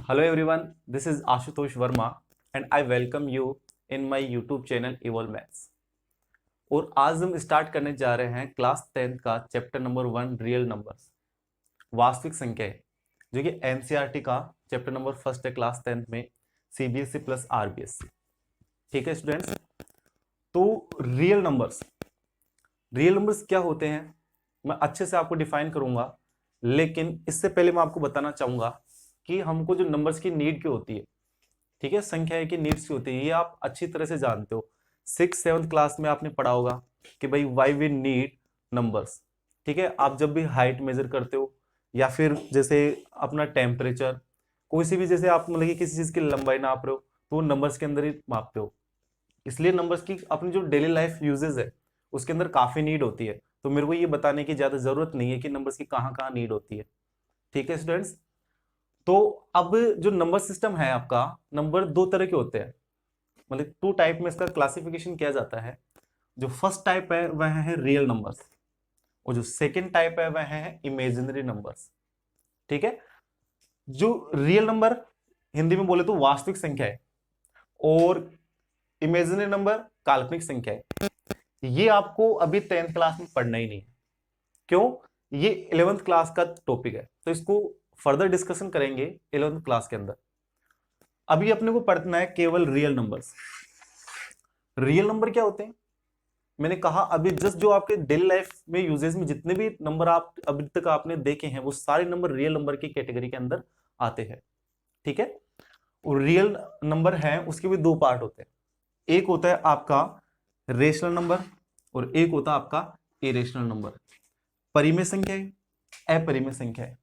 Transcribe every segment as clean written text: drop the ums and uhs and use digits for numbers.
Hello everyone, this is Ashutosh Verma and I welcome you in my YouTube channel Evolve Maths। और आज हम start करने जा रहे हैं क्लास 10th का चैप्टर नंबर 1 रियल नंबर्स, वास्तविक संख्याएं, जो कि एनसीईआरटी का चैप्टर नंबर फर्स्ट है क्लास 10th में, सीबीएसई प्लस आरबीएसई। ठीक है स्टूडेंट्स, तो रियल नंबर्स क्या होते हैं मैं अच्छे से आपको डिफाइन करूंगा, लेकिन इससे पहले मैं आपको बताना चाहूंगा कि हमको जो नंबर्स की नीड क्यों होती है। ठीक है, संख्याएं की नीड्स क्यों होती है ये आप अच्छी तरह से जानते हो। 6th-7th क्लास में आपने पढ़ा होगा कि भाई वाई वी नीड नंबर्स। ठीक है, आप जब भी हाइट मेजर करते हो या फिर जैसे अपना टेम्परेचर, कोई सी भी जैसे आप मतलब कि किसी चीज की लंबाई नाप रहे हो तो वो नंबर्स के अंदर ही मापते हो। इसलिए नंबर्स की अपनी जो डेली लाइफ यूजेज है उसके अंदर काफी नीड होती है। तो मेरे को ये बताने की ज्यादा जरूरत नहीं है कि नंबर्स की कहाँ कहाँ नीड होती है। ठीक है स्टूडेंट्स, तो अब जो नंबर सिस्टम है आपका, नंबर दो तरह के होते हैं, मतलब 2 टाइप में इसका क्लासिफिकेशन किया जाता है। जो फर्स्ट टाइप है वह है रियल नंबर्स और जो सेकंड टाइप है वह है इमेजिनरी नंबर्स। ठीक है, जो रियल नंबर हिंदी में बोले तो वास्तविक संख्या है और इमेजिनरी नंबर काल्पनिक संख्या है। ये आपको अभी 10th क्लास में पढ़ना ही नहीं है। क्यों? ये 11th क्लास का टॉपिक है, तो इसको फर्दर डिस्कशन करेंगे 11th क्लास के अंदर। अभी अपने को पढ़ना है केवल रियल नंबर्स। रियल नंबर क्या होते हैं मैंने कहा अभी जस्ट, जो आपके डेली लाइफ में यूजेस में जितने भी नंबर आप अभी तक आपने देखे हैं वो सारे नंबर रियल नंबर की कैटेगरी के अंदर आते हैं। ठीक है, और रियल नंबर है उसके भी 2 पार्ट होते हैं। एक होता है आपका रेशनल नंबर और एक होता है आपका इरेशनल नंबर। परिमेय संख्या है, अपरिमेय संख्या है।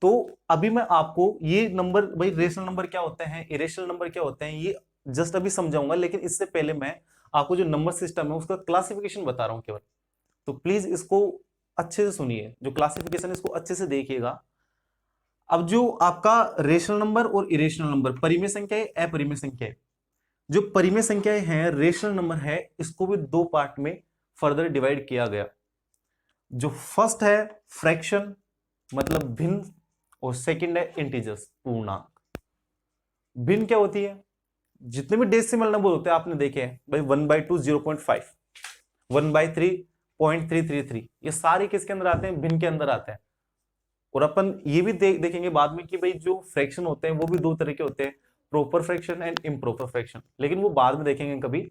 तो अभी मैं आपको ये नंबर, भाई रेशनल नंबर क्या होते हैं, इरेशनल नंबर क्या होते हैं, ये जस्ट अभी समझाऊंगा। लेकिन इससे पहले मैं आपको जो नंबर सिस्टम है उसका क्लासिफिकेशन बता रहा हूं केवल। तो प्लीज इसको अच्छे से सुनिए, जो क्लासिफिकेशन इसको अच्छे से देखिएगा। अब जो आपका रेशनल नंबर और इरेशनल नंबर, परिमेय संख्या है अपरिमेय संख्या है। जो परिमेय संख्याएं हैं, रेशनल नंबर है, इसको भी 2 पार्ट में फर्दर डिवाइड किया गया। जो फर्स्ट है फ्रैक्शन मतलब भिन्न, और सेकंड है इंटीजर्स पूर्णांक। भिन्न क्या होती है, जितने भी डेसिमल नंबर होते हैं आपने देखे हैं भाई, 1/2 0.5, 1/3 0.333, ये सारे किसके अंदर आते हैं, भिन्न के अंदर आते हैं। और अपन ये भी देखेंगे बाद में कि भाई जो फ्रैक्शन होते हैं वो भी 2 तरह के होते हैं, proper fraction and improper fraction, लेकिन वो बाद में देखेंगे कभी।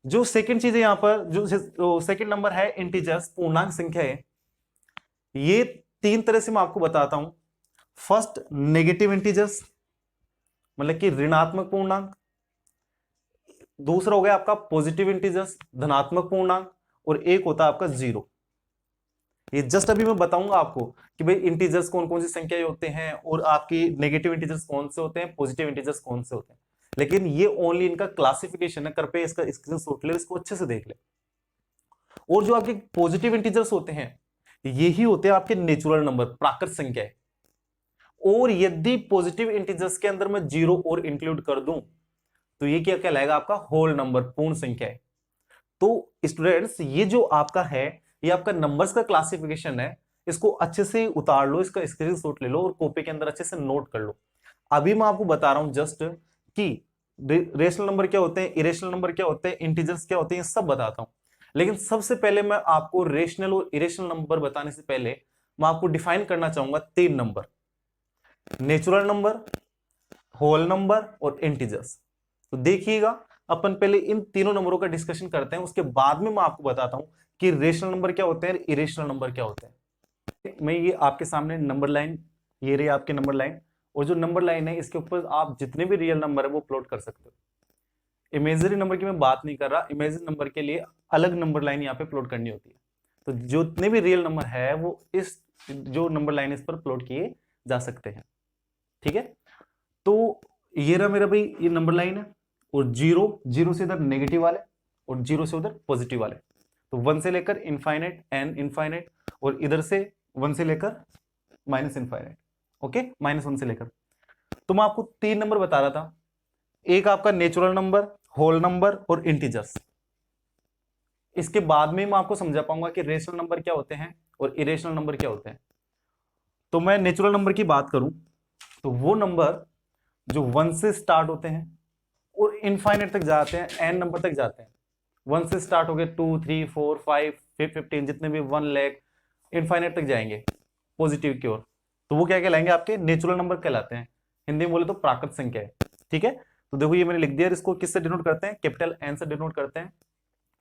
जो सेकंड चीज है यहाँ पर, जो सेकंड नंबर है इंटीजर्स पूर्णांक संख्या है, ये 3 तरह से मैं आपको बताता हूं। फर्स्ट नेगेटिव इंटीजर्स मतलब कि ऋणात्मक पूर्णांक, दूसरा हो गया आपका पॉजिटिव इंटीजर्स धनात्मक पूर्णांक, और एक होता है आपका जीरो। ये जस्ट अभी मैं बताऊंगा आपको कि भाई इंटीजर्स कौन कौन सी संख्याएं होते हैं और आपकी नेगेटिव इंटीजर्स कौन से होते हैं, पॉजिटिव इंटीजर्स कौन से होते हैं। लेकिन ये ओनली इनका क्लासिफिकेशन है, कर पे इसका स्क्रीनशॉट ले, इसको अच्छे से देख ले। और जो आपके पॉजिटिव इंटीजर्स होते हैं यही होते हैं आपके नेचुरल नंबर, प्राकृत संख्या है। और यदि पॉजिटिव इंटीजर्स के अंदर मैं जीरो और इंक्लूड कर दूं तो ये क्या कहलाएगा, आपका होल नंबर, पूर्ण संख्या है। तो स्टूडेंट्स ये जो आपका है, ये आपका नंबर्स का क्लासिफिकेशन है, इसको अच्छे से उतार लो, इसका स्क्रीनशॉट ले लो और कॉपी के अंदर अच्छे से नोट कर लो। अभी मैं आपको बता रहा हूं जस्ट कि रेशनल नंबर क्या होते हैं, इरेशनल नंबर क्या होते हैं, इंटीजर्स क्या होते हैं, ये सब बताता हूं। लेकिन सबसे पहले मैं आपको रेशनल और इरेशनल नंबर बताने से पहले मैं आपको डिफाइन करना चाहूंगा 3 number, natural number, whole number और इंटीजर्स। तो देखिएगा, अपन पहले इन तीनों नंबरों का डिस्कशन करते हैं, उसके बाद में मैं आपको बताता हूं कि रेशनल नंबर क्या होते हैं, इरेशनल नंबर क्या होते हैं। मैं ये आपके सामने नंबर लाइन, ये रही आपकी नंबर लाइन, और जो नंबर लाइन है इसके ऊपर आप जितने भी रियल नंबर है वो प्लॉट कर सकते हो। इमेजिनरी नंबर की मैं बात नहीं कर रहा, इमेजिनरी नंबर के लिए अलग नंबर लाइन यहाँ पे प्लॉट करनी होती है। तो जितने भी रियल नंबर है वो इस जो नंबर लाइन इस पर प्लॉट किए जा सकते हैं। ठीक है, तो ये रहा मेरा भाई, ये नंबर लाइन है, और जीरो से इधर नेगेटिव वाले और जीरो से उधर पॉजिटिव वाले। तो 1 से लेकर इनफाइनाइट, एन इनफाइनाइट, और इधर से 1 से लेकर माइनस इनफाइनाइट। ओके, -1 से लेकर। तो मैं आपको 3 नंबर बता रहा था, एक आपका नेचुरल नंबर, होल नंबर और इंटीजर्स। इसके बाद में मैं आपको समझा पाऊंगा कि रेशनल नंबर क्या होते हैं और इरेशनल नंबर क्या होते हैं। तो मैं नेचुरल नंबर की बात करूं तो वो नंबर जो 1 से स्टार्ट होते हैं और इनफाइनाइट तक जाते हैं, एन नंबर तक जाते हैं। 1 से स्टार्ट हो गए 2 3 4 5 15 जितने भी 1 लाख इनफाइनाइट तक जाएंगे पॉजिटिव की ओर, तो वो क्या कहलाएंगे, आपके नेचुरल नंबर कहलाते हैं। हिंदी में बोले तो प्राकृत संख्या है। ठीक है, तो देखो ये मैंने लिख दिया, इसको किससे डिनोट करते हैं, कैपिटल एन से डिनोट करते हैं,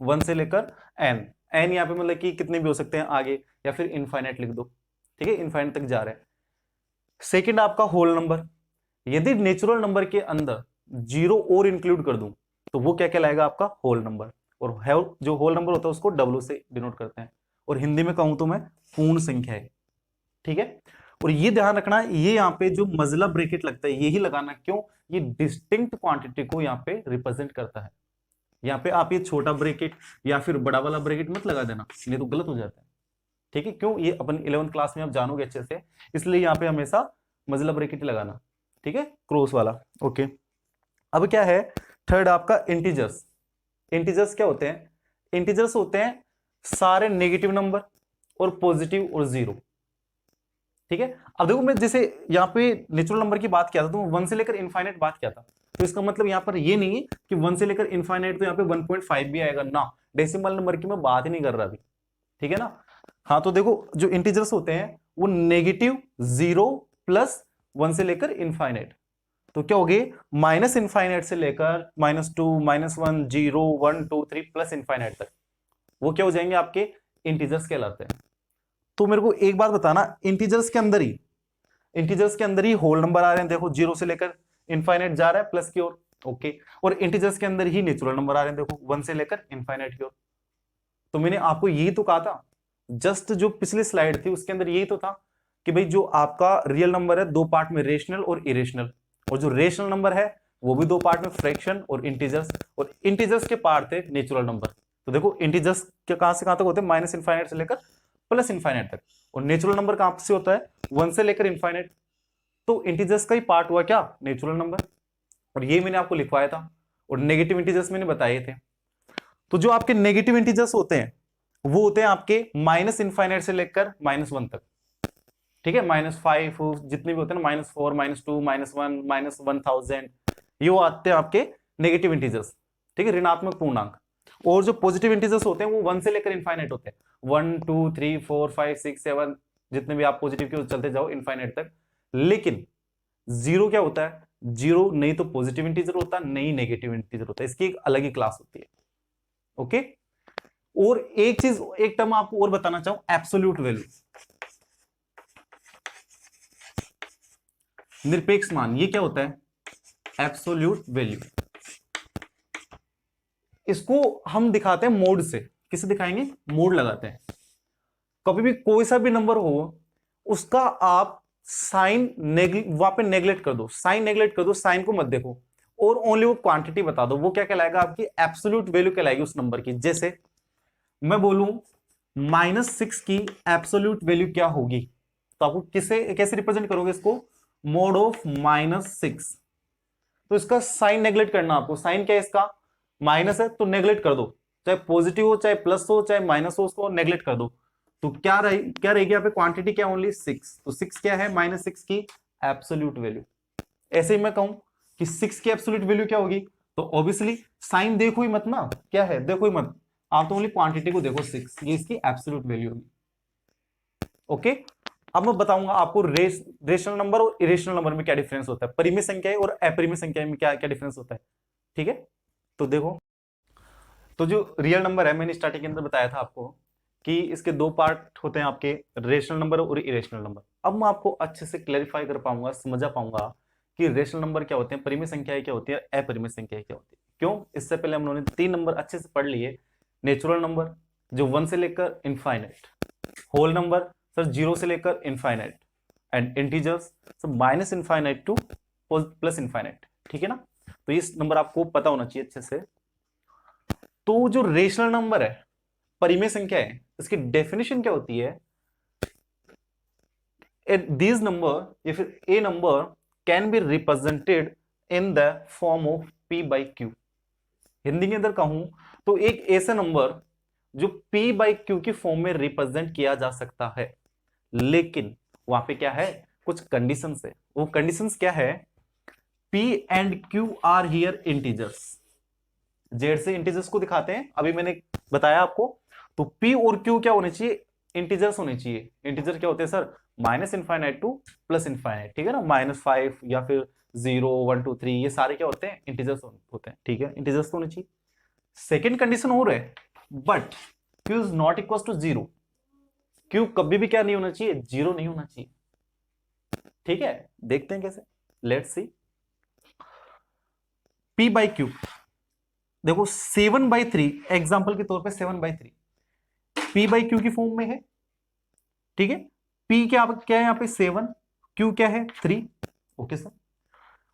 1 से लेकर एन। एन यहाँ पे मतलब कि कितने भी हो सकते हैं आगे, या फिर इनफाइनाइट लिख दो। ठीक है, इनफाइनाइट तक जा रहे हैं। सेकेंड आपका होल नंबर, यदि नेचुरल नंबर के अंदर जीरो और इंक्लूड कर दूं तो वो क्या कहलाएगा, आपका होल नंबर। और जो होल नंबर होता है उसको डब्ल्यू से डिनोट करते हैं, और हिंदी में कहूं तो मैं पूर्ण संख्या है। ठीक है, और ये ध्यान रखना, ये यहाँ पे जो मजला ब्रैकेट लगता है यही लगाना, क्यों, ये डिस्टिंक्ट क्वांटिटी को यहाँ पे रिप्रेजेंट करता है। यहाँ पे आप ये छोटा ब्रैकेट या फिर बड़ा वाला ब्रैकेट मत लगा देना, नहीं तो गलत हो जाता है। ठीक है, क्यों, ये अपन 11th क्लास में आप जानोगे अच्छे से, इसलिए यहाँ पे हमेशा मजला ब्रैकेट लगाना। ठीक है, क्रॉस वाला। ओके, अब क्या है, थर्ड आपका इंटीजर्स। इंटीजर्स क्या होते हैं, इंटीजर्स होते हैं सारे नेगेटिव नंबर और पॉजिटिव और जीरो। ठीक है, अब देखो मैं जैसे यहाँ पे नेचुरल नंबर की बात किया था, तो 1 से लेकर इनफाइनाइट बात किया था, तो इसका मतलब यहाँ पर ये नहीं है कि 1 से लेकर इनफाइनाइट तो यहाँ पे 1.5 भी आएगा ना, डेसिमल नंबर की मैं बात ही नहीं कर रहा अभी। ठीक है ना, हाँ, तो देखो जो इंटीजर्स होते हैं वो नेगेटिव, जीरो, प्लस 1 से लेकर इनफाइनाइट, तो क्या हो गए, माइनस इनफाइनाइट से लेकर -2 -1 0 1 2 3 प्लस इनफाइनाइट तक, वो क्या हो जाएंगे, आपके इंटीजर्स कहलाते हैं। तो मेरे को एक बात बताना, इंटीजर्स के अंदर ही होल नंबर आ रहे हैं, देखो 0 से लेकर इनफाइनाइट जा रहा है प्लस की ओर। ओके, और इंटीजर्स के अंदर ही नेचुरल नंबर आ रहे हैं, देखो 1 से लेकर इनफाइनाइट की ओर। तो मैंने आपको यही तो कहा था, जस्ट जो पिछली स्लाइड थी उसके अंदर यही तो था कि भाई जो आपका रियल नंबर है दो पार्ट में, रेशनल और इरेशनल, और जो रेशनल नंबर है वो भी दो पार्ट में, फ्रैक्शन और इंटीजर्स, और इंटीजर्स के पार्ट थे नेचुरल नंबर। तो देखो इंटीजर्स के कहां से कहां तक होते हैं, माइनस इनफाइनाइट से लेकर प्लस इनफाइनाइट तक, और नेचुरल नंबर कहां से होता है, 1 से लेकर इनफाइनाइट। तो इंटीजर्स का ही पार्ट हुआ क्या, नेचुरल नंबर, और ये मैंने आपको लिखवाया था, और नेगेटिव इंटीजर्स मैंने बताए थे। तो जो आपके नेगेटिव इंटीजर्स होते हैं वो होते हैं आपके माइनस इनफाइनाइट से लेकर -1 तक। ठीक है, -5 जितने भी होते हैं ना, -4 -2 -1 -1000, ये आते हैं आपके नेगेटिव इंटीजर्स। ठीक है, ऋणात्मक पूर्णांक। और जो पॉजिटिव इंटीजर्स होते हैं वो 1 से लेकर इनफाइनाइट होते हैं, 1 2 3 4 5 6 7 जितने भी आप पॉजिटिव के चलते जाओ इनफाइनाइट तक। लेकिन जीरो क्या होता है, जीरो नहीं तो पॉजिटिव इंटीजर होता, नहीं नेगेटिव इंटीजर होता है, इसकी एक अलग ही क्लास होती है। ओके, और एक चीज, एक टर्म आपको और बताना चाहूं, एब्सोल्यूट वैल्यू, निरपेक्ष मान, ये क्या होता है, एब्सोल्यूट वैल्यू। इसको हम दिखाते हैं मोड से, किसे दिखाएंगे, मोड लगाते हैं। कभी भी कोई सा भी नंबर हो उसका आप साइन वहां पे नेगलेक्ट कर दो, साइन नेगलेक्ट कर दो, साइन को मत देखो, और ओनली वो क्वांटिटी बता दो, वो क्या कहलाएगा, आपकी एब्सोल्यूट वैल्यू कहलाएगी उस नंबर की। जैसे मैं बोलूं -6 की एब्सोल्यूट वैल्यू क्या होगी, तो आपको कैसे रिप्रेजेंट करोगे इसको, मोड ऑफ -6। तो इसका साइन नेगलेक्ट करना, आपको साइन क्या है इसका, माइनस है तो नेगलेक्ट कर दो, चाहे पॉजिटिव हो चाहे प्लस हो चाहे माइनस हो, उसको नेगलेक्ट कर दो। तो क्या रहेगी यहाँ पे, क्वांटिटी क्या, ओनली 6। तो 6 क्या है, -6 की एब्सोल्यूट वैल्यू। ऐसे ही मैं कहूं कि 6 की एब्सोल्यूट वैल्यू क्या होगी, तो ऑब्वियसली साइन देखो ही मत ना, क्या है देखो ही मत, आप तो ओनली क्वांटिटी को देखो, 6, ये इसकी एब्सोल्यूट वैल्यू होगी। ओके, अब मैं बताऊंगा आपको रेशनल नंबर और इरेशनल नंबर में क्या डिफरेंस होता है, परिमेय संख्या और अपरिमेय संख्या में क्या क्या डिफरेंस होता है। ठीक है, तो देखो, तो जो रियल नंबर है, मैंने स्टार्टिंग के अंदर बताया था आपको कि इसके दो पार्ट होते हैं आपके, रेशनल नंबर और इरेशनल नंबर। अब मैं आपको अच्छे से क्लैरिफाई कर पाऊंगा, समझा पाऊंगा कि रेशनल नंबर क्या होते हैं, परिमेय संख्याएं क्या होती है, अपरिमेय संख्याएं क्या होती है। क्यों, इससे पहले हम लोगों ने 3 नंबर अच्छे से पढ़ लिए, नेचुरल नंबर जो 1 से लेकर इनफाइनाइट, होल नंबर सर 0 से लेकर infinite, and integers sir minus infinite two plus infinite. ठीक है ना, तो ये नंबर आपको पता होना चाहिए अच्छे से। तो जो रेशनल नंबर है, परिमेय संख्या है, इसकी डेफिनेशन क्या होती है, दिस नंबर या फिर a number can be represented in the form of p by q। Hindi के अंदर कहूं तो एक ऐसा नंबर जो p बाई क्यू की फॉर्म में रिप्रेजेंट किया जा सकता है, लेकिन वहां पे क्या है, कुछ कंडीशंस है। वो कंडीशंस क्या है, p and q are here integers. Z से इंटीजर्स को दिखाते हैं, अभी मैंने बताया आपको। तो p और q क्या होने चाहिए, इंटीजर्स होने चाहिए। इंटीजर क्या होते हैं sir, minus infinite two plus infinite, ठीक है ना, -5 या फिर 0 1 2 3, ये सारे क्या होते हैं, इंटीजर्स होते हैं, ठीक है, इंटीजर्स तो होने चाहिए। सेकेंड कंडीशन हो रहा है, but q is not equal to 0। q कभी भी क्या नहीं होना चाहिए, 0 नहीं होना चाहिए, ठीक है। देखते हैं कैसे, let's see. p by Q, देखो 7/3, एग्जाम्पल के तौर पे 7/3 p बाई क्यू की फॉर्म में है, ठीक है। p क्या है यहाँ पे 7, q क्या है 3, ओके सर।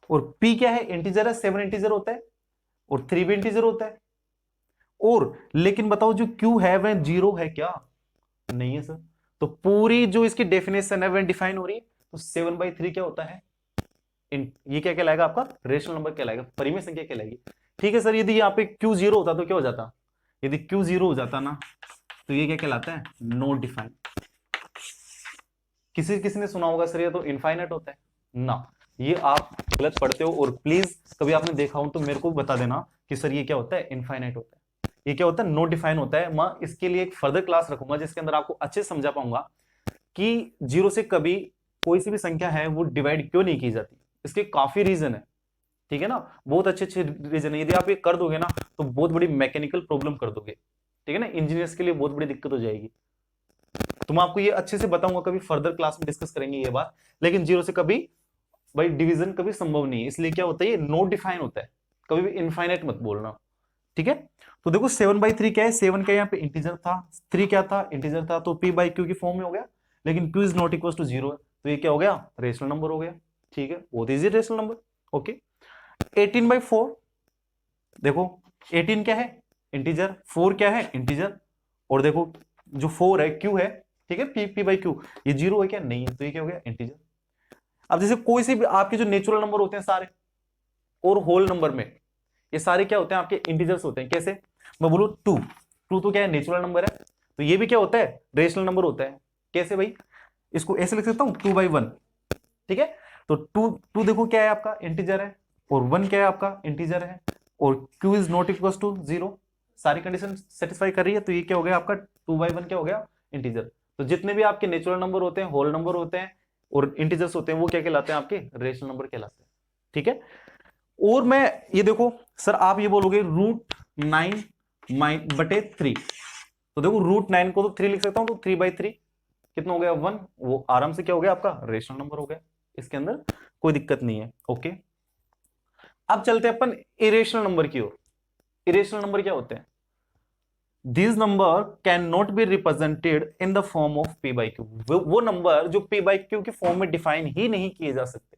और p क्या है, इंटीजर है, 7 इंटीजर होता है और 3 भी इंटीजर होता है। और लेकिन बताओ जो q है वह 0 है क्या, नहीं है सर। तो पूरी जो इसकी डेफिनेशन है वह डिफाइन हो रही है। तो 7/3 क्या होता है, ये क्या कहलाएगा, आपका रेशनल नंबर कहलाएगा, परिमेय संख्या कहलाएगी, ठीक है सर। यदि यहाँ पे q 0 होता तो क्या हो जाता, यदि q 0 हो जाता ना, तो ये क्या कहलाता है, नॉट डिफाइन। किसी किसी ने सुना होगा सर ये तो इनफाइनाइट होता है ना, ये आप गलत पढ़ते हो। और प्लीज कभी आपने देखा हो तो मेरे को बता देना कि सर ये क्या होता है, इनफाइनाइट होता है, ये क्या होता है, नॉट डिफाइन होता है। मैं इसके लिए एक फर्दर क्लास रखूंगा जिसके अंदर आपको अच्छे से समझा पाऊंगा कि 0 से कभी कोई सी भी संख्या है वो डिवाइड क्यों नहीं की जाती, इसके काफी रीजन है, ठीक है ना, बहुत अच्छे अच्छे रीजन है। यदि आप ये कर दोगे ना तो बहुत बड़ी मैकेनिकल प्रॉब्लम कर दोगे, ठीक है ना, इंजीनियर्स के लिए बहुत बड़ी दिक्कत हो जाएगी। तो मैं आपको ये अच्छे से बताऊंगा, कभी फर्दर क्लास में डिस्कस करेंगे ये बात। लेकिन 0 से कभी भाई डिवीजन कभी संभव नहीं है, इसलिए क्या होता है, ये नॉट डिफाइन होता है, कभी भी इनफाइनाइट मत बोलना, ठीक है। तो देखो 7/3 क्या है, 7 क्या यहाँ पे इंटीजर था, 3 क्या था, इंटीजर था, तो p बाई क्यू की फॉर्म में हो गया। लेकिन q is not equal to 0 है, तो ये क्या हो गया, रेशनल नंबर हो गया, ठीक है, बहुत इजी रेशनल नंबर, ओके। 18/4, देखो 18 क्या है, इंटीजर, 4 क्या है, इंटीजर, और देखो जो 4 है q है, ठीक है, p बाई क्यू, ये 0 है क्या, नहीं है, तो ये क्या हो गया, इंटीजर। अब जैसे कोई सी भी आपके जो नेचुरल नंबर होते हैं सारे और होल नंबर में, ये सारे क्या होते हैं, आपके इंटीजर्स होते हैं। कैसे, मैं बोलूं 2, 2 तो क्या है, नेचुरल नंबर है, तो ये भी क्या होता है, रेशनल नंबर होता है। कैसे भाई, इसको ऐसे लिख सकता हूं 2/1, ठीक है। तो 2 देखो क्या है, आपका इंटीजर है, और 1 क्या है, आपका इंटीजर है, और q is not equal to 0, सारी कंडीशन सेटिस्फाई कर रही है, तो ये क्या हो गया आपका 2/1 क्या हो गया, इंटीजर। तो जितने भी आपके नेचुरल नंबर होते हैं, होल नंबर होते हैं और इंटीजर्स होते हैं, वो क्या कहलाते हैं, आपके रेशनल नंबर कहलाते हैं, ठीक है। और मैं ये देखो सर, आप ये बोलोगे √9 बटे 3, तो देखो √9 को तो 3 लिख सकता हूं, तो 3/3 कितना हो गया, 1, वो आराम से क्या हो गया, आपका रेशनल नंबर हो गया, इसके अंदर कोई दिक्कत नहीं है, ओके। अब चलते हैं अपन इरेशनल नंबर की ओर। इरेशनल नंबर क्या होते हैं, this number can not be represented in the form of p by Q, वो नंबर जो p बाई क्यू की फॉर्म में डिफाइन ही नहीं किए जा सकते,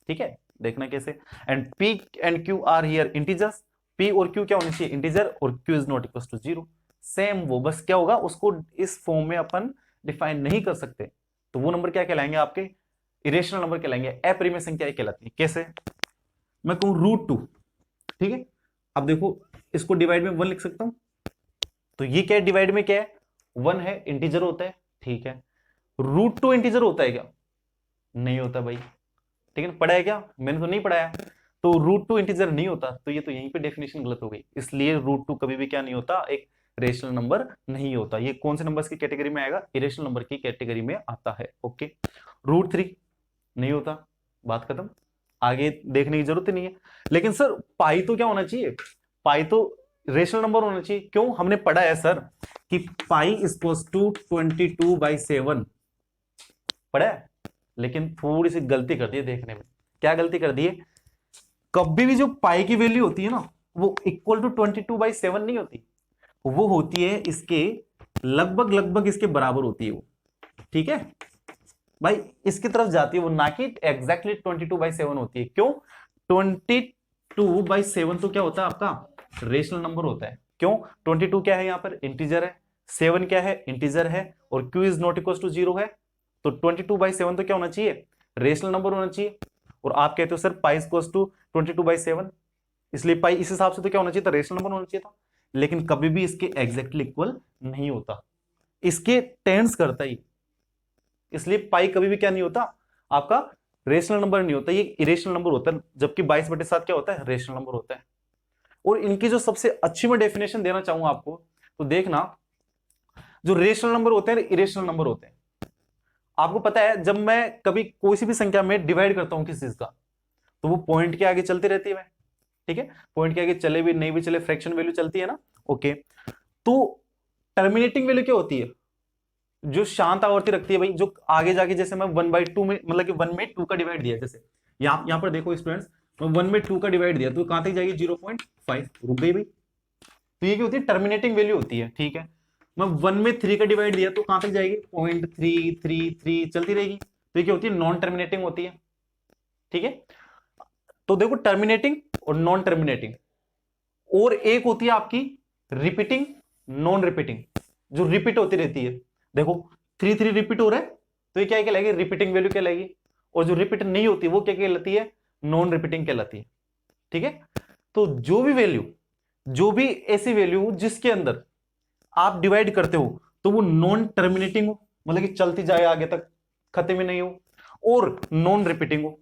ठीक है। देखना कैसे, and p and q are here integers, p और q क्या होने चाहिए, इंटीजर, और q is not equal to 0, same वो, बस क्या होगा, उसको इस फॉर्म में अपन डिफाइन नहीं कर सकते, तो वो नंबर क्या कहलाएंगे, आपके इरेशनल नंबर कहलाएंगे, अपरिमेय संख्या कहलाती है। कैसे, मैं कहूं √2, ठीक है, अब देखो इसको डिवाइड में 1 लिख सकता हूं, तो ये क्या है, डिवाइड में क्या है, 1 है, इंटीजर होता है, ठीक है। √2 इंटीजर होता है क्या, नहीं होता भाई, ठीक है, पढ़ा है क्या, मैंने तो नहीं पढ़ाया। तो √2 इंटीजर नहीं होता, तो ये तो यहीं पे डेफिनेशन गलत हो गई, इसलिए √2 कभी भी क्या नहीं होता, एक रेशनल नंबर नहीं होता। ये कौन से नंबर्स की कैटेगरी में आएगा, इरेशनल नंबर की कैटेगरी में आता है, ओके। √3 नहीं होता, बात खत्म, आगे देखने की जरूरत ही नहीं है। लेकिन सर पाई तो क्या होना चाहिए, पाई तो रेशनल नंबर होना चाहिए, क्यों, हमने पढ़ा है सर कि पाई इक्वल टू 22/7, पढ़ा है। लेकिन थोड़ी सी गलती कर दी है देखने में, क्या गलती कर दी है, कभी भी जो पाई की वैल्यू होती है ना, वो इक्वल टू 22/7 नहीं होती, वो होती है इसके लगभग लगभग इसके बराबर होती है वो, ठीक है भाई, इसकी तरफ जाती है वो, ना कि एग्जैक्टली 22/7 होती है। क्यों, 22/7 तो क्या होता है, आपका रेशनल नंबर होता है। क्यों, 22 क्या है, यहाँ पर इंटीजर है, 7 क्या है, इंटीजर है, और q is not equal to 0 है, तो 22/7 तो क्या होना चाहिए, रेशनल नंबर होना चाहिए। और आप कहते हो सर पाई इक्वल टू 22/7, इसलिए पाई इस हिसाब से तो क्या होना चाहिए था, रेशनल नंबर होना चाहिए था। लेकिन कभी भी इसके एग्जैक्टली इक्वल नहीं होता, इसके टेंस करता ही, इसलिए पाई कभी भी क्या नहीं होता आपका, रेशनल नंबर नहीं होता, ये इरेशनल नंबर होता है, जबकि 22/7 क्या होता है, रेशनल नंबर होता है। और इनकी जो सबसे अच्छी मैं डेफिनेशन देना चाहूंगा आपको, तो देखना, जो रेशनल नंबर होते हैं इरेशनल नंबर होते हैं, आपको पता है जब मैं कभी कोई सी भी संख्या में डिवाइड करता हूं किसी चीज का, तो वो पॉइंट के आगे चलती रहती है, ठीक है, पॉइंट के आगे चले भी नहीं भी चले, फ्रैक्शन वैल्यू चलती है ना, ओके। तो टर्मिनेटिंग वैल्यू क्या होती है, जो शांत आवर्ती रखती है भाई, जो आगे जाके, जैसे मैं 1/2 में, मतलब कि 1 में 2 का डिवाइड दिया, जैसे यहां पर देखो स्टूडेंट्स, मैं 1 में 2 का डिवाइड दिया, तो कहां तक जाएगी, 0.5, रुक गई भाई। तो ये क्या होती है, टर्मिनेटिंग वैल्यू होती है, ठीक है। मैं 1 में 3 का डिवाइड दिया, तो कहां तक जाएगी, 0.333 चलती रहेगी, तो ये क्या होती है, नॉन टर्मिनेटिंग होती है, ठीक है। तो देखो टर्मिनेटिंग और नॉन टर्मिनेटिंग, और एक होती है आपकी रिपीटिंग, नॉन रिपीटिंग, जो रिपीट होती रहती है। देखो 3 रिपीट हो रहा है, तो ये क्या कहलाएगी, रिपीटिंग वैल्यू कहलाएगी, और जो रिपीट नहीं होती वो क्या कहलाती है, नॉन रिपीटिंग कहलाती है, ठीक है। तो जो भी वैल्यू, जो भी ऐसी वैल्यू जिसके अंदर आप डिवाइड करते हो, तो वो नॉन टर्मिनेटिंग हो, मतलब कि चलती जाए आगे तक, खत्म ही नहीं हो, और नॉन रिपीटिंग हो,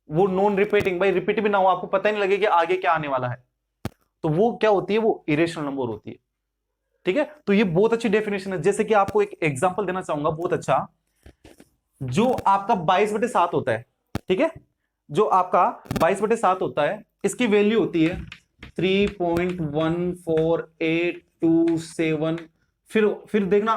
वो नॉन रिपीटिंग, भाई रिपीट भी ना हो, आपको पता ही नहीं लगे कि आगे क्या आने वाला है, तो वो क्या होती है, वो इरेशनल नंबर होती है, ठीक है। तो ये बहुत अच्छी डेफिनेशन है। जैसे कि आपको एक एग्जांपल देना चाहूंगा बहुत अच्छा, जो आपका 22/7 होता है, ठीक है, जो आपका 22/7 होता है, इसकी वैल्यू होती है 3.14827, फिर देखना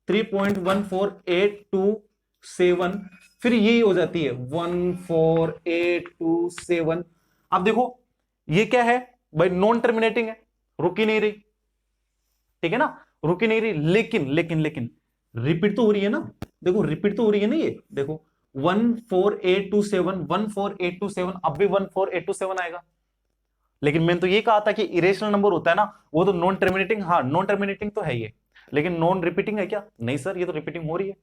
3.14827, फिर यही हो जाती है 14827। अब देखो ये क्या है भाई, नॉन टर्मिनेटिंग है, रुक ही नहीं रही, ठीक है ना, रुक ही नहीं रही, लेकिन रिपीट तो हो रही है ना, देखो रिपीट तो हो रही है ना, ये देखो 14827 अब भी 14827 आएगा। लेकिन मैंने तो ये कहा था कि इरेशनल नंबर होता है ना, वो तो नॉन टर्मिनेटिंग, हाँ नॉन टर्मिनेटिंग तो है ये, लेकिन नॉन रिपीटिंग है क्या, नहीं सर, ये तो रिपीटिंग हो रही है।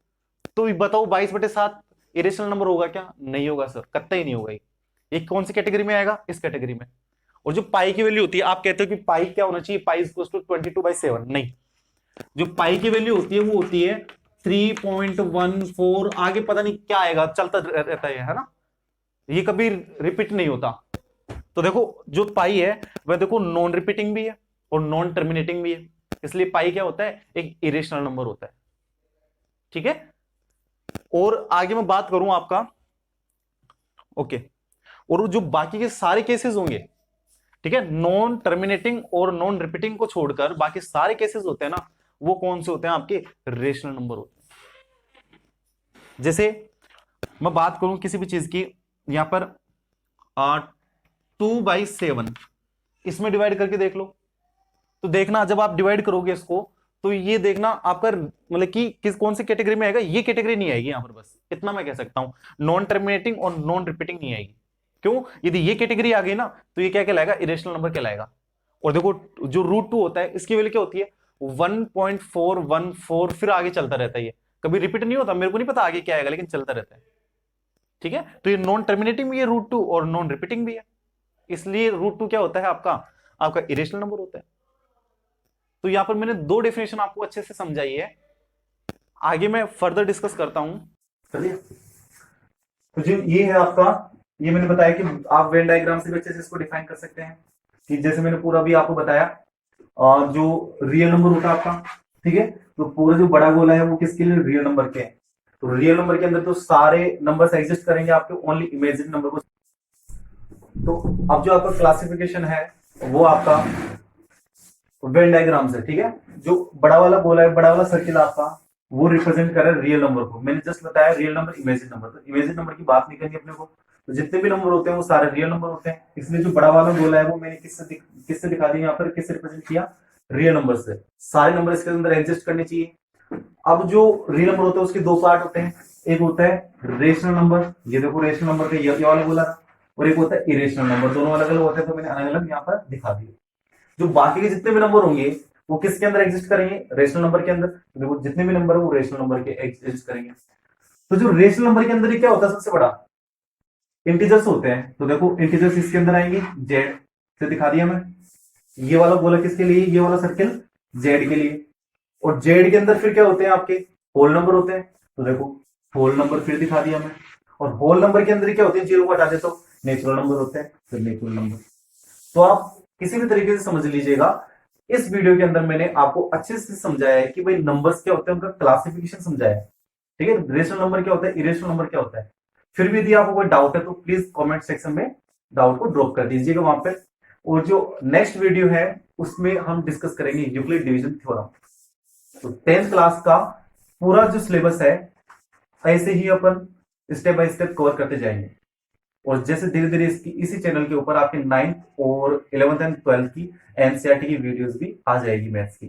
तो बताओ 22/7 इरेशनल नंबर होगा क्या, नहीं होगा सर, कतई नहीं होगा ये कौन सी कैटेगरी में आएगा, इस कैटेगरी में। और जो पाई की वैल्यू होती है, आप कहते हो कि पाई क्या होना चाहिए, पाई इक्वल टू 22/7, नहीं, जो पाई की वैल्यू होती है वो होती है 3.14, आगे पता नहीं क्या आएगा, चलता रहता है ना, ये कभी रिपीट नहीं होता। तो देखो जो पाई है वह देखो नॉन रिपीटिंग भी है और नॉन टर्मिनेटिंग भी है, इसलिए पाई क्या होता है, एक इरेशनल नंबर होता है, ठीक है। और आगे मैं बात करूं आपका, ओके, और जो बाकी के सारे केसेस होंगे, ठीक है, नॉन टर्मिनेटिंग और नॉन रिपीटिंग को छोड़कर बाकी सारे केसेस होते हैं ना, वो कौन से होते हैं, आपके रेशनल नंबर होते हैं। जैसे मैं बात करूं किसी भी चीज की, यहां पर 2/7 इसमें डिवाइड करके देख लो, तो देखना जब आप डिवाइड करोगे इसको, तो ये देखना आपका मतलब कि किस कौन सी कैटेगरी में आएगा, ये कैटेगरी नहीं आएगी यहां पर, बस इतना मैं कह सकता हूं, नॉन टर्मिनेटिंग और नॉन रिपीटिंग नहीं आएगी। क्यों, यदि ये कैटेगरी आ गई ना, तो ये क्या कहलाएगा, इरेशनल नंबर कहलाएगा। और देखो जो √2 होता है, इसकी वैल्यू क्या होती है, 1.414, फिर आगे चलता रहता है, ये कभी रिपीट नहीं होता, मेरे को नहीं पता आगे क्या आएगा, लेकिन चलता रहता है, ठीक है। तो ये नॉन टर्मिनेटिंग भी है √2 और नॉन रिपीटिंग भी है, इसलिए √2 क्या होता है, आपका आपका इरेशनल नंबर होता है। तो यहां पर मैंने दो डेफिनेशन आपको अच्छे से समझाई है, आगे मैं फर्दर डिस्कस करता हूं, चलिए। तो जो ये है आपका, ये मैंने बताया कि आप वेन डायग्राम से भी अच्छे से इसको डिफाइन कर सकते हैं, कि जैसे मैंने पूरा भी आपको बताया, और जो रियल नंबर होता है आपका, ठीक है, तो पूरा जो बड़ा गोला है वो किसके लिए, रियल नंबर के। तो रियल नंबर के अंदर तो सारे नंबर्स एग्जिस्ट करेंगे आपके, ओनली इमेजिन नंबर को। तो अब जो आपका क्लासिफिकेशन है वो आपका वेन डायग्राम से, ठीक है, जो बड़ा वाला गोला है, बड़ा वाला सर्किल आपका, वो रिप्रेजेंट कर रहा है रियल नंबर को। मैंने जस्ट बताया रियल नंबर, इमेजिन नंबर, तो इमेजिन नंबर की बात नहीं करनी अपने को, तो जितने भी नंबर होते हैं वो सारे रियल नंबर होते हैं, इसलिए जो बड़ा वाला गोला है वो मैंने किससे दिखा दिया, यहाँ पर किससे रिप्रेजेंट किया, रियल नंबर से। सारे नंबर इसके अंदर एग्जिस्ट करने चाहिए। अब जो रियल नंबर होता है उसके दो पार्ट होते हैं, एक होता है रेशनल नंबर, ये देखो रेशनल नंबर का ये वाला बोला, और एक होता है इरेशनल नंबर, दोनों अलग अलग होते हैं, तो मैंने अलग अलग यहाँ पर दिखा दिया। जो बाकी के जितने भी नंबर होंगे वो किसके अंदर एग्जिस्ट करेंगे, रेशनल नंबर के अंदर, तो देखो जितने भी नंबर है वो रेशनल नंबर के एग्जिस्ट करेंगे। तो जो रेशनल नंबर के अंदर ये क्या होता है, सबसे बड़ा इंटीजर्स होते हैं, तो देखो इंटीजर्स इसके अंदर आएंगे, जेड से दिखा दिया मैं, ये वाला गोला किसके लिए, ये वाला सर्किल जेड के लिए। और जेड के अंदर फिर क्या होते हैं आपके, होल नंबर होते हैं। तो देखो होल नंबर फिर दिखा दिया मैं, और होल नंबर के अंदर क्या होते हैं, जीरो को हटा दे तो नेचुरल नंबर होते हैं, फिर नेचुरल नंबर। तो आप किसी भी तरीके से समझ लीजिएगा, इस वीडियो के अंदर मैंने आपको अच्छे से समझाया है कि भाई नंबर्स क्या होते हैं, उनका क्लासिफिकेशन समझाया है। ठीक है, रेशनल नंबर क्या होता है, इरेशनल नंबर क्या होता है। फिर भी यदि आपको कोई डाउट है तो प्लीज कमेंट सेक्शन में डाउट को ड्रॉप कर दीजिएगा वहां पे। और जो नेक्स्ट वीडियो है उसमें हम डिस्कस करेंगे यूक्लिड डिवीजन थ्योरम। तो 10th क्लास का पूरा जो सिलेबस है ऐसे ही अपन स्टेप बाय स्टेप कवर करते जाएंगे। और जैसे धीरे धीरे इसकी इसी चैनल के ऊपर आपके 9th और 11th एंड 12th की एनसीईआरटी की वीडियोस भी आ जाएगी मैथ्स की।